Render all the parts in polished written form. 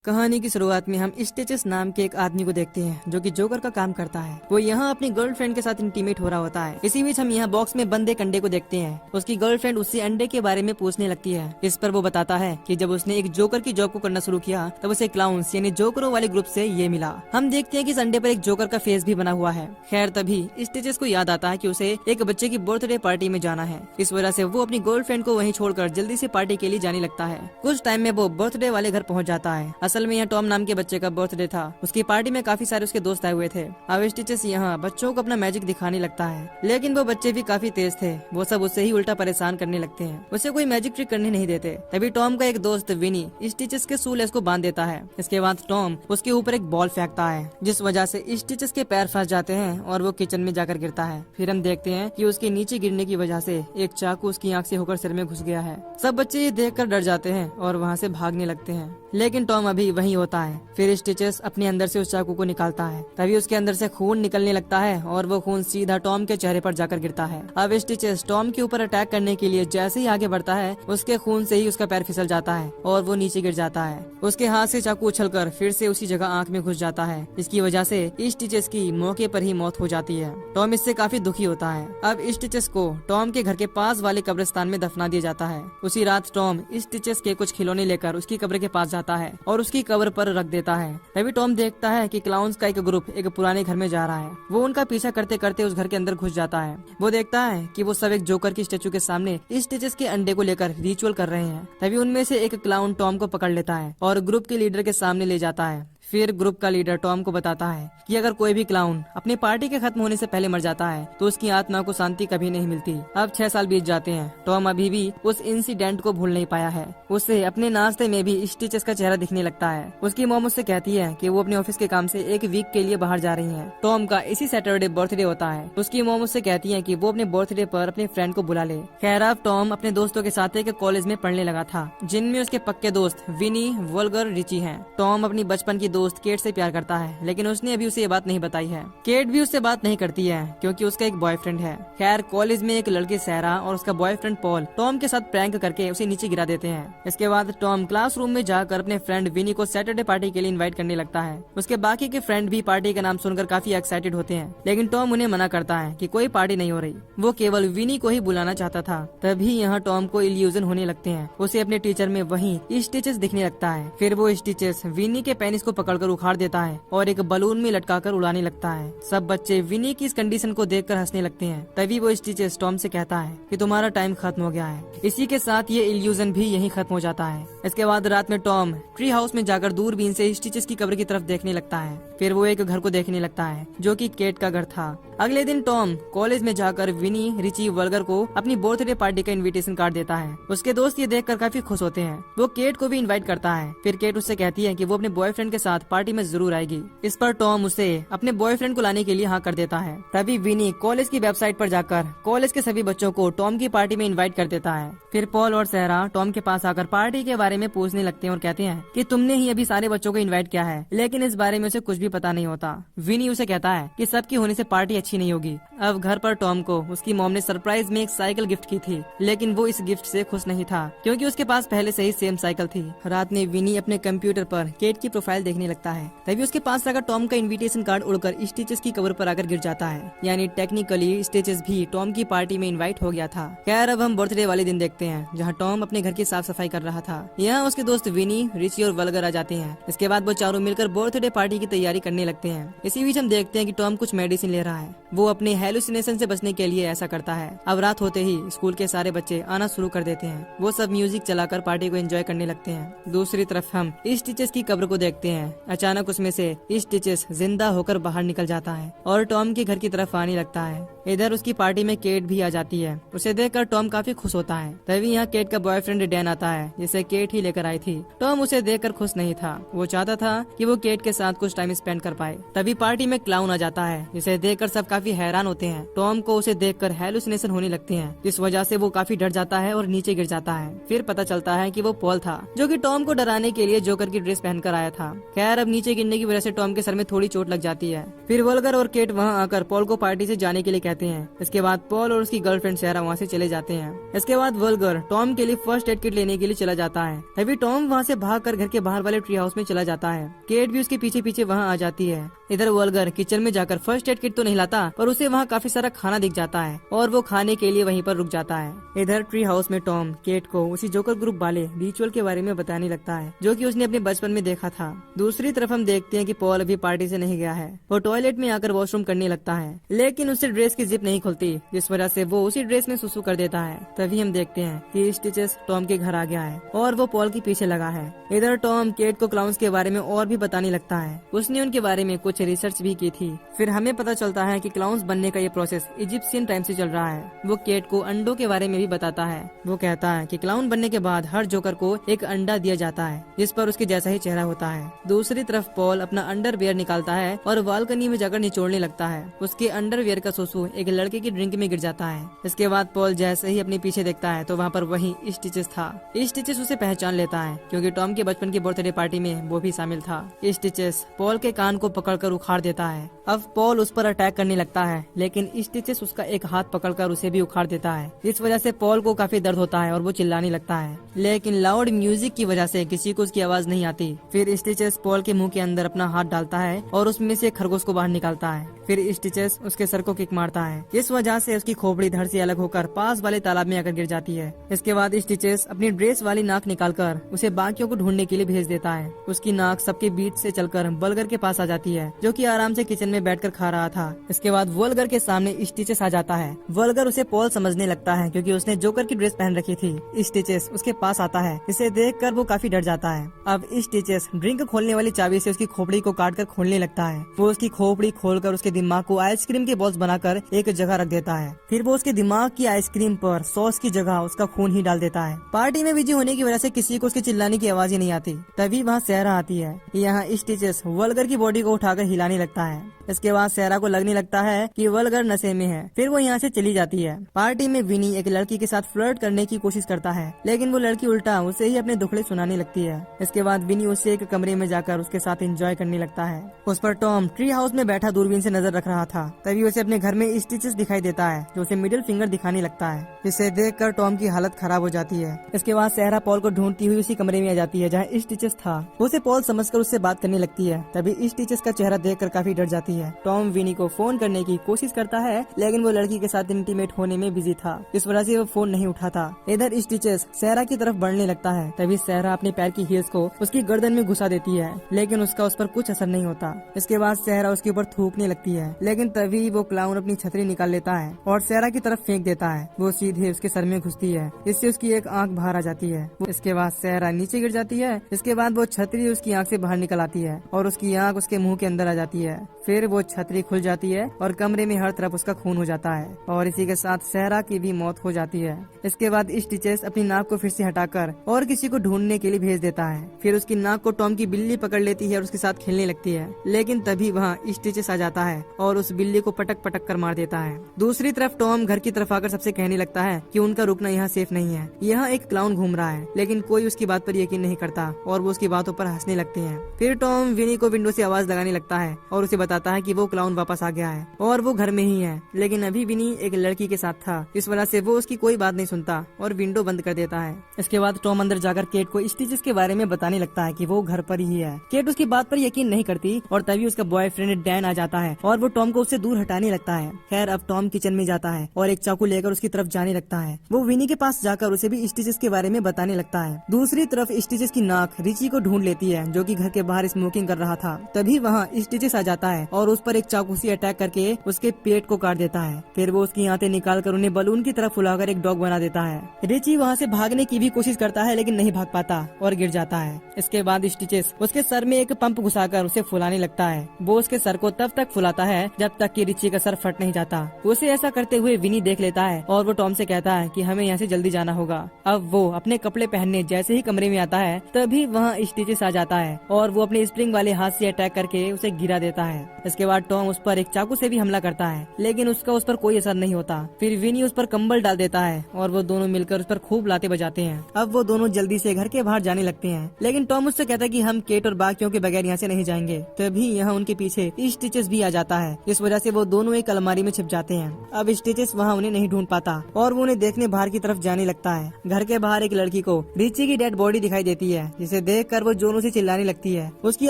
कहानी की शुरुआत में हम स्टिचेस नाम के एक आदमी को देखते हैं जो कि जोकर का काम करता है। वो यहाँ अपनी गर्लफ्रेंड के साथ इंटीमेट हो रहा होता है। इसी बीच हम यहाँ बॉक्स में बंद एक अंडे को देखते हैं। उसकी गर्लफ्रेंड उससे अंडे के बारे में पूछने लगती है। इस पर वो बताता है कि जब उसने एक जोकर की जॉब को करना शुरू किया तब उसे क्लाउन्स यानी जोकरों वाले ग्रुप से ये मिला। हम देखते हैं कि इस अंडे पर एक जोकर का फेस भी बना हुआ है। खैर तभी स्टिचेस को याद आता है कि उसे एक बच्चे की बर्थडे पार्टी में जाना है। इस वजह से वो अपनी गर्लफ्रेंड को वहीं छोड़कर जल्दी से पार्टी के लिए जाने लगता है। कुछ टाइम में वो बर्थडे वाले घर पहुँच जाता है। असल में यहाँ टॉम नाम के बच्चे का बर्थडे था। उसकी पार्टी में काफी सारे उसके दोस्त आए हुए थे। अब स्टिचेस यहाँ बच्चों को अपना मैजिक दिखाने लगता है, लेकिन वो बच्चे भी काफी तेज थे। वो सब उससे ही उल्टा परेशान करने लगते हैं। उसे कोई मैजिक ट्रिक करने नहीं देते। तभी टॉम का एक दोस्त विनी स्टिचेस के शूलेस को बांध देता है। इसके बाद टॉम उसके ऊपर एक बॉल फेंकता है, जिस वजह से स्टिचेस के पैर फंस जाते हैं और वो किचन में जाकर गिरता है। फिर हम देखते हैं कि उसके नीचे गिरने की वजह से एक चाकू उसकी आंख से होकर सिर में घुस गया है। सब बच्चे ये देखकर डर जाते हैं और वहाँ से भागने लगते हैं, लेकिन टॉम अभी वहीं होता है। फिर स्टिचेस अपने अंदर से उस चाकू को निकालता है। तभी उसके अंदर से खून निकलने लगता है और वो खून सीधा टॉम के चेहरे पर जाकर गिरता है। अब स्टिचेस टॉम के ऊपर अटैक करने के लिए जैसे ही आगे बढ़ता है, उसके खून से ही उसका पैर फिसल जाता है और वो नीचे गिर जाता है। उसके हाथ से चाकू उछलकर फिर से उसी जगह आंख में घुस जाता है। इसकी वजह से स्टिचेस की मौके पर ही मौत हो जाती है। टॉम इससे काफी दुखी होता है। अब स्टिचेस को टॉम के घर के पास वाले कब्रिस्तान में दफना दिया जाता है। उसी रात टॉम स्टिचेस के कुछ खिलौने लेकर उसकी कब्र के पास जाता है और उसकी कब्र पर रख देता है। तभी टॉम देखता है कि क्लाउन्स का एक ग्रुप एक पुराने घर में जा रहा है। वो उनका पीछा करते करते उस घर के अंदर घुस जाता है। वो देखता है कि वो सब एक जोकर की स्टेचू के सामने स्टिचेस के अंडे को लेकर रिचुअल कर रहे हैं। तभी उनमें से एक क्लाउन टॉम को पकड़ लेता है और ग्रुप के लीडर के सामने ले जाता है। फिर ग्रुप का लीडर टॉम को बताता है कि अगर कोई भी क्लाउन अपनी पार्टी के खत्म होने से पहले मर जाता है तो उसकी आत्मा को शांति कभी नहीं मिलती। अब 6 साल बीत जाते हैं। टॉम अभी भी उस इंसिडेंट को भूल नहीं पाया है। उसे अपने नाश्ते में भी स्टिचेस का चेहरा दिखने लगता है। उसकी मॉम उससे कहती है कि वो अपने ऑफिस के काम से एक वीक के लिए बाहर जा रही है। टॉम का इसी सैटरडे बर्थडे होता है। उसकी मॉम उससे कहती है कि वो अपने बर्थडे पर अपने फ्रेंड को बुला ले। खैर अब टॉम अपने दोस्तों के साथ एक कॉलेज में पढ़ने लगा था, जिनमें उसके पक्के दोस्त विनी, वोल्गर, रिची हैं। टॉम अपनी बचपन की दोस्त केट से प्यार करता है, लेकिन उसने अभी उसे ये बात नहीं बताई है। केट भी उससे बात नहीं करती है क्योंकि उसका एक बॉयफ्रेंड है। खैर कॉलेज में एक लड़की सहरा और उसका बॉयफ्रेंड पॉल टॉम के साथ प्रैंक करके उसे नीचे गिरा देते हैं। इसके बाद टॉम क्लासरूम में जाकर अपने फ्रेंड विनी को सैटरडे पार्टी के लिए इनवाइट करने लगता है। उसके बाकी के फ्रेंड भी पार्टी का नाम सुनकर काफी एक्साइटेड होते हैं, लेकिन टॉम उन्हें मना करता है कि कोई पार्टी नहीं हो रही। वो केवल विनी को ही बुलाना चाहता था। तभी यहाँ टॉम को इल्यूजन होने लगते हैं। उसे अपने टीचर में वही स्टिचेस दिखने लगता है। फिर वो स्टिचेस विनी के पेनिस को पकड़कर उखाड़ देता है और एक बलून में लटकाकर उड़ाने लगता है। सब बच्चे विनी की इस कंडीशन को देखकर हंसने लगते हैं। तभी वो स्टिचेस टॉम से कहता है कि तुम्हारा टाइम खत्म हो गया है। इसी के साथ ये इल्यूजन भी यहीं खत्म हो जाता है। इसके बाद रात में टॉम ट्री हाउस में जाकर दूरबीन से स्टिचेस की कब्र की तरफ देखने लगता है। फिर वो एक घर को देखने लगता है जो कि केट का घर था। अगले दिन टॉम कॉलेज में जाकर विनी, रिची, वल्गर को अपनी बर्थडे पार्टी का इनविटेशन कार्ड देता है। उसके दोस्त ये देखकर काफी खुश होते हैं। वो केट को भी इनवाइट करता है। फिर केट उससे कहती है कि वो अपने बॉयफ्रेंड के साथ पार्टी में जरूर आएगी। इस पर टॉम उसे अपने बॉयफ्रेंड को लाने के लिए हाँ कर देता है। तभी विनी कॉलेज की वेबसाइट पर जाकर कॉलेज के सभी बच्चों को टॉम की पार्टी में इनवाइट कर देता है। फिर पॉल और सहरा टॉम के पास आकर पार्टी के बारे में पूछने लगते हैं और कहते हैं कि तुमने ही अभी सारे बच्चों को इनवाइट किया है, लेकिन इस बारे में उसे कुछ भी पता नहीं होता। विनी उसे कहता है कि सबकी होने से पार्टी अच्छी नहीं होगी। अब घर पर टॉम को उसकी मॉम ने सरप्राइज में एक साइकिल गिफ्ट की थी, लेकिन वो इस गिफ्ट से खुश नहीं था क्योंकि उसके पास पहले से ही सेम साइकिल थी। रात में विनी अपने कंप्यूटर पर केट की प्रोफाइल देखने लगता है। तभी उसके पास आकर टॉम का इनविटेशन कार्ड उड़कर स्टिचेस की कब्र पर आकर गिर जाता है। यानी टेक्निकली स्टिचेस भी टॉम की पार्टी में इनवाइट हो गया था। खैर अब हम बर्थडे वाले दिन देखते हैं जहाँ टॉम अपने घर की साफ सफाई कर रहा था। यहाँ उसके दोस्त विनी, रिची और वल्गर आ जाते हैं। इसके बाद वो चारों मिलकर बर्थडे पार्टी की तैयारी करने लगते हैं। इसी बीच हम देखते हैं कि टॉम कुछ मेडिसिन ले रहा है। वो अपने हेलुसिनेशन से बचने के लिए ऐसा करता है। अब रात होते ही स्कूल के सारे बच्चे आना शुरू कर देते हैं। वो सब म्यूजिक चलाकर पार्टी को एंजॉय करने लगते हैं। दूसरी तरफ हम स्टिचेस की कब्र को देखते हैं। अचानक उसमें से स्टिचेस जिंदा होकर बाहर निकल जाता है और टॉम के घर की तरफ आने लगता है। इधर उसकी पार्टी में केट भी आ जाती है। उसे देखकर टॉम काफी खुश होता है। तभी यहाँ केट का बॉयफ्रेंड डैन आता है, जिसे केट ही लेकर आई थी। टॉम उसे देखकर खुश नहीं था। वो चाहता था कि वो केट के साथ कुछ टाइम स्पेंड कर पाए। तभी पार्टी में क्लाउन आ जाता है, जिसे देखकर सब काफी हैरान होते हैं। टॉम को उसे देखकर हेलुसिनेशन होने लगते हैं, जिस वजह से वो काफी डर जाता है और नीचे गिर जाता है। फिर पता चलता है कि वो पॉल था, जो कि टॉम को डराने के लिए जोकर की ड्रेस पहनकर आया था। खैर अब नीचे गिरने की वजह से टॉम के सर में थोड़ी चोट लग जाती है। फिर वोल्गर और केट वहाँ आकर पॉल को पार्टी से जाने के लिए कहते हैं। इसके बाद पॉल और उसकी गर्लफ्रेंड सैरा वहाँ से चले जाते हैं। इसके बाद वोल्गर टॉम के लिए फर्स्ट एड किट लेने के लिए चला जाता है। तभी टॉम वहाँ से भागकर घर के बाहर वाले ट्री हाउस में चला जाता है। केट भी उसके पीछे पीछे वहाँ आ जाती है। इधर वोल्गर किचन में जाकर फर्स्ट एड किट तो नहीं लाता, पर उसे वहाँ काफी सारा खाना दिख जाता है और वो खाने के लिए वहीं पर रुक जाता है। इधर ट्री हाउस में टॉम केट को उसी जोकर ग्रुप वाले रिचुअल के बारे में बताने लगता है जो कि उसने अपने बचपन में देखा था। दूसरी तरफ हम देखते हैं कि पॉल अभी पार्टी से नहीं गया है। वो टॉयलेट में आकर वॉशरूम करने लगता है, लेकिन उससे ड्रेस की जिप नहीं खुलती, जिस वजह से वो उसी ड्रेस में सुसु कर देता है। तभी हम देखते हैं कि स्टिचेस टॉम के घर आ गया है और वो पॉल के पीछे लगा है। इधर टॉम केट को क्लाउन्स के बारे में और भी बताने लगता है। उसने उनके बारे में कुछ रिसर्च भी की थी। फिर हमें पता चलता है कि क्लाउन्स बनने का ये प्रोसेस इजिप्शियन टाइम से चल रहा है। वो केट को अंडों के बारे में भी बताता है। वो कहता है कि क्लाउन बनने के बाद हर जोकर को एक अंडा दिया जाता है जिस पर उसके जैसा ही चेहरा होता है। दूसरी तरफ पॉल अपना अंडरवियर निकालता है और बालकनी में जाकर निचोड़ने लगता है। उसके अंडरवियर का सुसु एक लड़के की ड्रिंक में गिर जाता है। इसके बाद पॉल जैसे ही अपने पीछे देखता है तो वहाँ पर वही स्टिचेस था। स्टिचेस उसे पहचान लेता है क्योंकि टॉम के बचपन की बर्थडे पार्टी में वो भी शामिल था। स्टिचेस पॉल के कान को पकड़कर उखाड़ देता है। अब पॉल उस पर अटैक करने लगता है, लेकिन स्टिचेस उसका एक हाथ पकड़कर उसे भी उखाड़ देता है। इस वजह से पॉल को काफी दर्द होता है और वो चिल्लाने लगता है, लेकिन लाउड म्यूजिक की वजह से किसी को उसकी आवाज नहीं आती। फिर स्टिचेस पॉल के मुंह के अंदर अपना हाथ डालता है और उसमें से खरगोश को बाहर निकालता है। फिर स्टिचेस उसके सर को किक मारता है। इस वजह से उसकी खोपड़ी धड़ से अलग होकर पास वाले तालाब में आकर गिर जाती है। इसके बाद स्टिचेस अपनी ड्रेस वाली नाक निकालकर उसे बाकियों को ढूंढने के लिए भेज देता है। उसकी नाक सबके बीच से चलकर वोल्गर के पास आ जाती है जो कि आराम से किचन में बैठकर खा रहा था। इसके बाद वोल्गर के सामने स्टिचेस आ जाता है। वोल्गर उसे पॉल समझने लगता है क्योंकि उसने जोकर की ड्रेस पहन रखी थी। स्टिचेस उसके पास आता है। इसे देखकर वो काफी डर जाता है। अब स्टिचेस ड्रिंक खोलने वाली चाबी से उसकी खोपड़ी को काटकर खोलने लगता है। वो उसकी खोपड़ी खोलकर उसके दिमाग को आइसक्रीम के बॉल्स बनाकर एक जगह रख देता है। फिर वो उसके दिमाग की आइसक्रीम पर सॉस की जगह उसका खून ही डाल देता है। पार्टी में बिजी होने की वजह से किसी को उसके चिल्लाने की आवाज ही नहीं आती। तभी वहाँ सहरा आती है। यहाँ स्टिचेस वोल्गर की बॉडी को उठाकर हिलाने लगता है। इसके बाद सहरा को लगने लगता है कि वोल्गर नशे में है। फिर वो यहाँ से चली जाती है। पार्टी में विनी एक लड़की के साथ फ्लर्ट करने की कोशिश करता है, लेकिन वो लड़की उल्टा उसे ही अपने दुखड़े सुनाने लगती है। इसके बाद विनी उससे एक कमरे में जाकर उसके साथ एंजॉय करने लगता है। उस पर टॉम ट्री हाउस में बैठा दूरबीन से नजर रख रहा था। तभी उसे अपने घर में स्टिचेस दिखाई देता है जो उसे मिडिल फिंगर दिखाने लगता है, जिसे देखकर टॉम की हालत खराब हो जाती है। इसके बाद सहरा पॉल को ढूंढती हुई उसी कमरे में आ जाती है जहाँ स्टिचेस था। उसे पॉल समझकर उससे बात करने लगती है। तभी स्टिचेस का चेहरा देखकर काफी डर जाती है। टॉम विनी को फोन करने की कोशिश करता है, लेकिन वो लड़की के साथ इंटीमेट होने में बिजी था, इस वजह से वो फोन नहीं उठाता। इधर स्टिचेस सहरा की तरफ बढ़ने लगता है। तभी सहरा अपने पैर की हील्स को उसकी गर्दन में घुसा देती है, लेकिन उसका उस पर कुछ असर नहीं होता। इसके बाद सहरा उसके ऊपर थूकने लगती है, लेकिन तभी वो क्लाउन अपनी छतरी निकाल लेता है और सहरा की तरफ फेंक देता है। वो सीधे उसके सर में घुसती है, इससे उसकी एक आंख बाहर आ जाती है। इसके बाद सहरा नीचे गिर जाती है। इसके बाद वो छतरी उसकी आंख से बाहर निकल आती है और उसकी आंख उसके मुंह के अंदर आ जाती है। फिर वो छतरी खुल जाती है और कमरे में हर तरफ उसका खून हो जाता है और इसी के साथ सहरा की भी मौत हो जाती है। इसके बाद स्टिचेस अपनी नाक को फिर से हटाकर और किसी को ढूंढने के लिए भेज देता है। फिर उसकी नाक को टॉम की बिल्ली पकड़ लेती है और उसके साथ खेलने लगती है, लेकिन तभी वहाँ स्टिचेस आ जाता है और उस बिल्ली को पटक पटक कर मार देता है। दूसरी तरफ टॉम घर की तरफ आकर सबसे कहने लगता है कि उनका रुकना यहाँ सेफ नहीं है। यहाँ एक क्लाउन घूम रहा है, लेकिन कोई उसकी बात पर यकीन नहीं करता और वो उसकी बातों पर हंसने लगते हैं। फिर टॉम विनी को विंडो से आवाज लगाने लगता है और उसे बताता है कि वो क्लाउन वापस आ गया है और वो घर में ही है, लेकिन अभी विनी एक लड़की के साथ था। इस वजह से वो उसकी कोई बात नहीं सुनता और विंडो बंद कर देता है। इसके बाद टॉम अंदर जाकर केट को स्टिचेस के बारे में बताने लगता है कि वो घर पर ही है। केट उसकी बात पर यकीन नहीं करती और तभी उसका बॉयफ्रेंड डैन आ जाता है और वो टॉम को उससे दूर हटाने लगता है। खैर अब टॉम किचन में जाता है और एक चाकू लेकर उसकी तरफ जाने लगता है। वो विनी के पास जाकर उसे भी स्टिचेस के बारे में बताने लगता है। दूसरी तरफ स्टिचेस की नाक रिची को ढूंढ लेती है जो कि घर के बाहर स्मोकिंग कर रहा था। तभी वहाँ स्टिचेस आ जाता है और उस पर एक चाकू से अटैक करके उसके पेट को काट देता है। फिर वो उसकी आंतें निकालकर उन्हें बलून की तरह फुलाकर एक डॉग बना देता है। रिची वहाँ से भागने की भी कोशिश करता है, लेकिन नहीं भाग पाता और गिर जाता है। इसके बाद स्टिचेस उसके सर में एक पंप घुसाकर उसे फुलाने लगता है। वो उसके सर को तब तक फुलाता है जब तक कि रिची का सर फट नहीं जाता। उसे ऐसा करते हुए विनी देख लेता है और वो टॉम से कहता है कि हमें यहाँ से जल्दी जाना होगा। अब वो अपने कपड़े पहनने जैसे ही कमरे में आता है तभी वहाँ स्टिचेस आ जाता है और वो अपने स्प्रिंग वाले हाथ से अटैक करके उसे गिरा देता है। इसके बाद टॉम उस पर एक चाकू से भी हमला करता है, लेकिन उसका उस पर कोई असर नहीं होता। फिर विनी उस पर कंबल डाल देता है और वो दोनों मिलकर उस पर खूब लाते बजाते हैं। अब वो दोनों जल्दी से घर के बाहर जाने लगते हैं, लेकिन टॉम उससे कहता है कि हम केट और डॉक्टर बाकियों के बगैर यहाँ से नहीं जाएंगे। तभी यहाँ उनके पीछे स्टिचेस भी आ जाता है। इस वजह से वो दोनों एक अलमारी में छिप जाते हैं। अब स्टिचेस वहाँ उन्हें नहीं ढूंढ पाता और वो उन्हें देखने बाहर की तरफ जाने लगता है। घर के बाहर एक लड़की को रिची की डेड बॉडी दिखाई देती है, जिसे देखकर वो जोरों से चिल्लाने लगती है। उसकी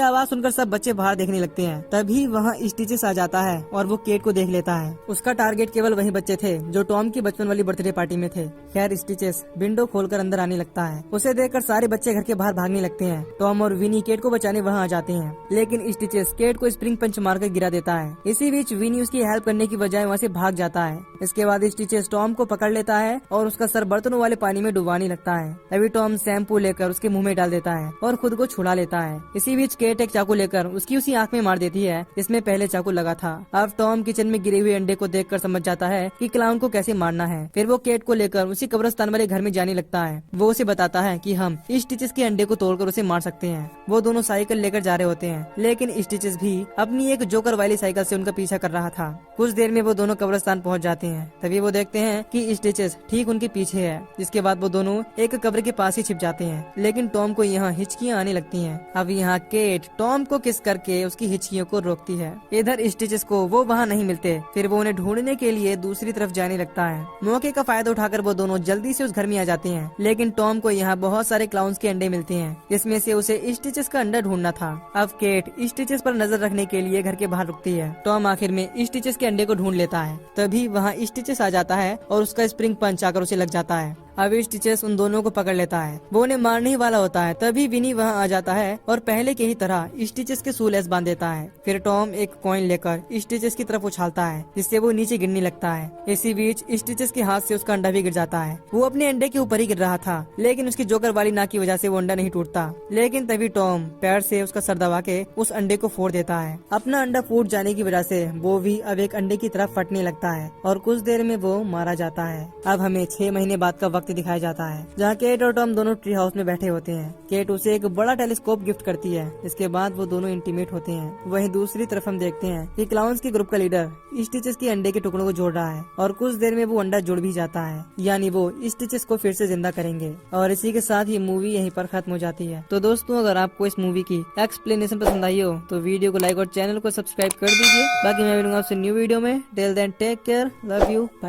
आवाज सुनकर सब बच्चे बाहर देखने लगते हैं। तभी वहाँ स्टिचेस आ जाता है और वो केट को देख लेता है। उसका टारगेट केवल वही बच्चे थे जो टॉम की बचपन वाली बर्थडे पार्टी में थे। खैर स्टिचेस विंडो खोलकर अंदर आने लगता है। उसे देखकर सारे बच्चे घर के बाहर भागने लगते हैं। टॉम और विनी केट को बचाने वहाँ आ जाते हैं, लेकिन स्टिचेस केट को स्प्रिंग पंच मारकर गिरा देता है। इसी बीच विनी उसकी हेल्प करने की बजाय वहाँ से भाग जाता है। इसके बाद स्टिचेस टॉम को पकड़ लेता है और उसका सर बर्तनों वाले पानी में डुबाने लगता है। तभी टॉम शैम्पू लेकर उसके मुंह में डाल देता है और खुद को छुड़ा लेता है। इसी बीच केट एक चाकू लेकर उसकी उसी आंख में मार देती है जिसमें पहले चाकू लगा था। अब टॉम किचन में गिरे हुए अंडे को देखकर समझ जाता है कि क्लाउन को कैसे मारना है। फिर वो केट को लेकर उसी कब्रिस्तान वाले घर में जाने लगता है। वो उसे बताता है कि हम स्टिचेस के अंडे को तोड़कर उसे मार सकते हैं। वो दोनों साइकिल लेकर जा रहे होते हैं, लेकिन स्टिचेस भी अपनी एक जोकर वाली साइकिल से उनका पीछा कर रहा था। कुछ देर में वो दोनों कब्रिस्तान पहुंच जाते हैं। तभी वो देखते हैं कि स्टिचेस ठीक उनके पीछे है। जिसके बाद वो दोनों एक कब्र के पास ही छिप जाते हैं, लेकिन टॉम को यहाँ हिचकियाँ आने लगती हैं। अब यहाँ केट टॉम को किस करके उसकी हिचकियों को रोकती है। इधर स्टिचेस को वो वहाँ नहीं मिलते। फिर वो उन्हें ढूंढने के लिए दूसरी तरफ जाने लगता है। मौके का फायदा उठाकर वो दोनों जल्दी से उस घर में आ जाते हैं, लेकिन टॉम को यहाँ बहुत सारे क्लाउन्स के अंडे मिलते हैं, जिसमें से उसे स्टिचेस का अंडा ढूंढना था। अब केट स्टिचेस पर नजर रखने के लिए घर के बाहर रुकती है। टॉम आखिर में स्टिचेस के अंडे को ढूंढ लेता है। तभी वहाँ स्टिचेस आ जाता है और उसका स्प्रिंग पंच आकर उसे लग जाता है। अब स्टिचेस उन दोनों को पकड़ लेता है। वो उन्हें मारने ही वाला होता है। तभी विनी वहाँ आ जाता है और पहले की ही तरह स्टिचेस के शूलेस बांध देता है। फिर टॉम एक कॉइन लेकर स्टिचेस की तरफ उछालता है, जिससे वो नीचे गिरने लगता है। इसी बीच स्टिचेस के हाथ से उसका अंडा भी गिर जाता है। वो अपने अंडे के ऊपर ही गिर रहा था, लेकिन उसकी जोकर वाली नाक की वजह से वो अंडा नहीं टूटता। लेकिन तभी टॉम पैर से उसका सर दबा के उस अंडे को फोड़ देता है। अपना अंडा फूट जाने की वजह से वो भी अब एक अंडे की तरफ फटने लगता है और कुछ देर में वो मारा जाता है। अब हमें 6 महीने बाद का वक्त दिखाया जाता है, जहाँ केट और टॉम दोनों ट्री हाउस में बैठे होते हैं। केट उसे एक बड़ा टेलीस्कोप गिफ्ट करती है। इसके बाद वो दोनों इंटीमेट होते हैं। वहीं दूसरी तरफ हम देखते हैं कि क्लाउन्स के ग्रुप का लीडर स्टिचेस के अंडे के टुकड़ों को जोड़ रहा है और कुछ देर में वो अंडा जुड़ भी जाता है, यानी वो स्टिचेस को फिर से जिंदा करेंगे। और इसी के साथ ये मूवी यहीं पर खत्म हो जाती है। तो दोस्तों, अगर आपको इस मूवी की एक्सप्लेनेशन पसंद आई हो तो वीडियो को लाइक और चैनल को सब्सक्राइब कर दीजिए। बाकी मैं मिलूंगा आपसे न्यू वीडियो में। Till then take care, love you, bye.